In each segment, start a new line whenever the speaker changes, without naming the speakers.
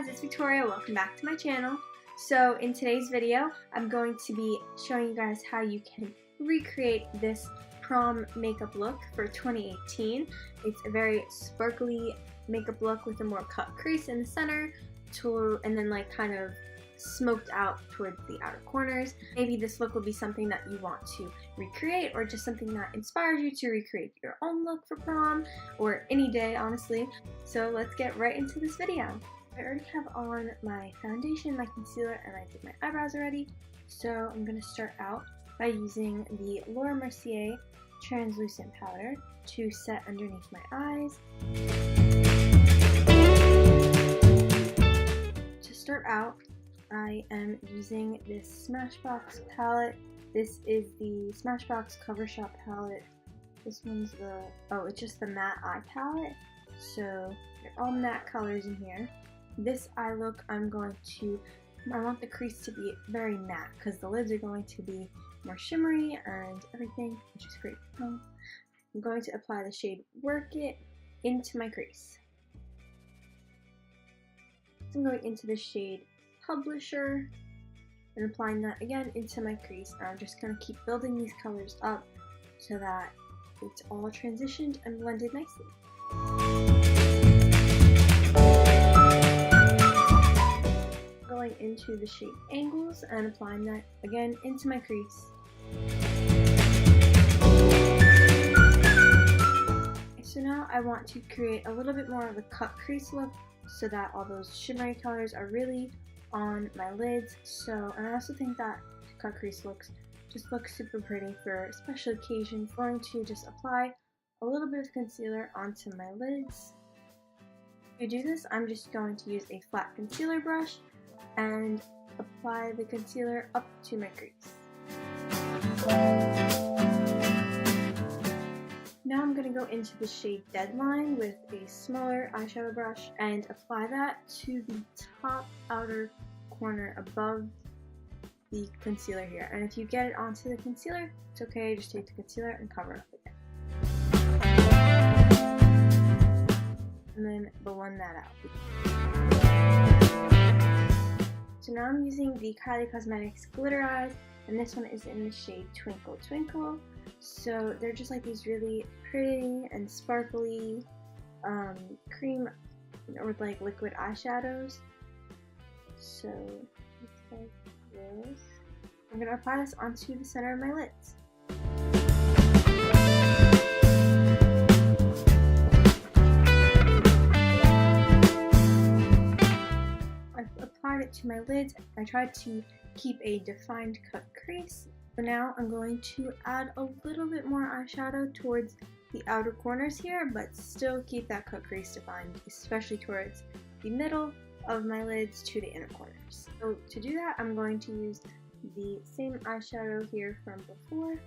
it's Victoria. Welcome back to my channel. So in today's video, I'm going to be showing you guys how you can recreate this prom makeup look for 2018. It's a very sparkly makeup look with a more cut crease in the center and then like kind of smoked out towards the outer corners. Maybe this look will be something that you want to recreate, or just something that inspired you to recreate your own look for prom, or any day honestly. So let's get right into this video. I already have on my foundation, my concealer, and I did my eyebrows already. So I'm going to start out by using the Mercier translucent powder to set underneath my eyes. To start out, I am using this Smashbox palette. This is the Smashbox Covershot palette. This one's it's just the matte eye palette. So they're all matte colors in here. This eye look, I want the crease to be very matte because the lids are going to be more shimmery and everything, which is great. I'm going to apply the shade Work It into my crease. So I'm going into the shade Publisher and applying that again into my crease. And I'm just going to keep building these colors up so that it's all transitioned and blended nicely. Going into the shade Angles and applying that again into my crease. So now I want to create a little bit more of a cut crease look so that all those shimmery colors are really on my lids. And I also think that cut crease looks super pretty for a special occasion. I'm going to just apply a little bit of concealer onto my lids. To do this, I'm just going to use a flat concealer brush and apply the concealer up to my crease. Now I'm going to go into the shade Deadline with a smaller eyeshadow brush and apply that to the top outer corner above the concealer here. And if you get it onto the concealer, it's okay, just take the concealer and cover it up again. And then blend that out. So now I'm using the Kylie Cosmetics Glitter Eyes, and this one is in the shade Twinkle Twinkle. So they're just like these really pretty and sparkly cream or like liquid eyeshadows. So it's like this. I'm going to apply this onto the center of my lids. I've applied it to my lids. I tried to keep a defined cut crease. So now I'm going to add a little bit more eyeshadow towards the outer corners here, but still keep that cut crease defined, especially towards the middle of my lids to the inner corners. So to do that, I'm going to use the same eyeshadow here from before.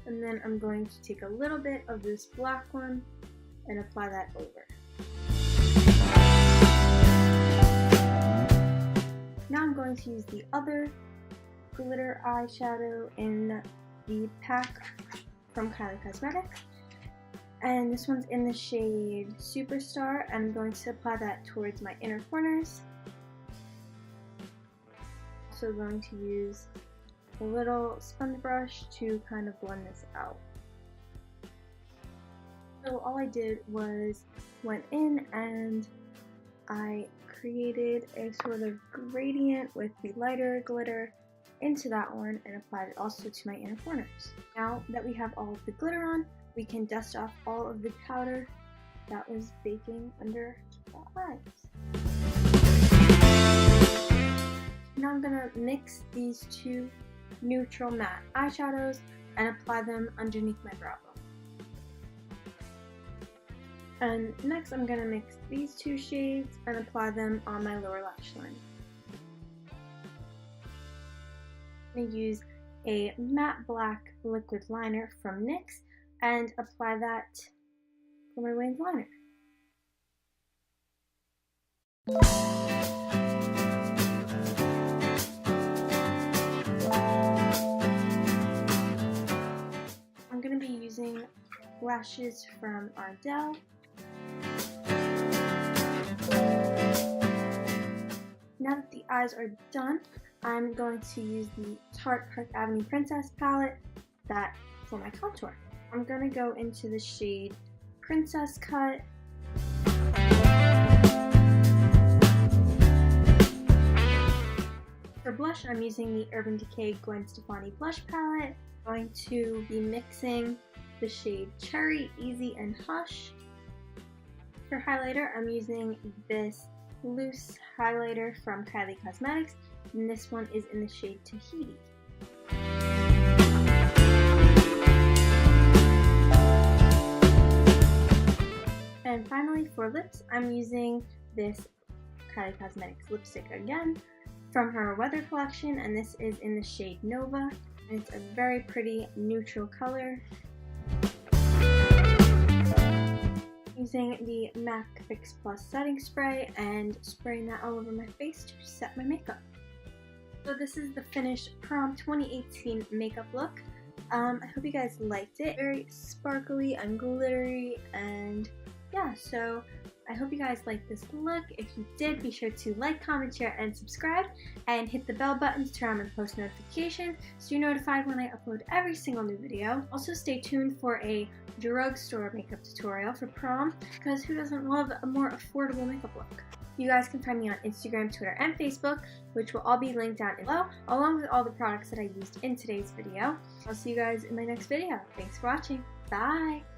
And then I'm going to take a little bit of this black one and apply that over. Now I'm going to use the other glitter eyeshadow in the pack from Kylie Cosmetics. And this one's in the shade Superstar, and I'm going to apply that towards my inner corners. So I'm going to use a little sponge brush to kind of blend this out. So all I did was went in and I created a sort of gradient with the lighter glitter into that one and applied it also to my inner corners. Now that we have all of the glitter on, we can dust off all of the powder that was baking under the eyes. Now I'm going to mix these two neutral matte eyeshadows and apply them underneath my brow bone. And next I'm going to mix these two shades and apply them on my lower lash line. I'm going to use a matte black liquid liner from NYX and apply that for my winged liner. I'm going to be using lashes from Ardell. now that the eyes are done, I'm going to use the Tarte Park Avenue Princess palette for my contour. I'm going to go into the shade Princess Cut. For blush, I'm using the Urban Decay Gwen Steffani blush palette. I'm going to be mixing the shade Cherry, Easy, and Hush. For highlighter, I'm using this loose highlighter from Kylie Cosmetics, and this one is in the shade Tahiti. And finally, for lips, I'm using this Kylie Cosmetics lipstick again from her Weather collection, and this is in the shade Nova, and it's a very pretty neutral color. Using the MAC Fix Plus setting spray and spraying that all over my face to set my makeup. So this is the finished Prom 2018 makeup look. I hope you guys liked it. Very sparkly and glittery, and yeah, so I hope you guys liked this look. If you did, be sure to like, comment, share, and subscribe, and hit the bell button to turn on my post notifications so you're notified when I upload every single new video. Also, stay tuned for a drugstore makeup tutorial for prom, because who doesn't love a more affordable makeup look? You guys can find me on Instagram, Twitter, and Facebook, which will all be linked down below, along with all the products that I used in today's video. I'll see you guys in my next video. Thanks for watching. Bye!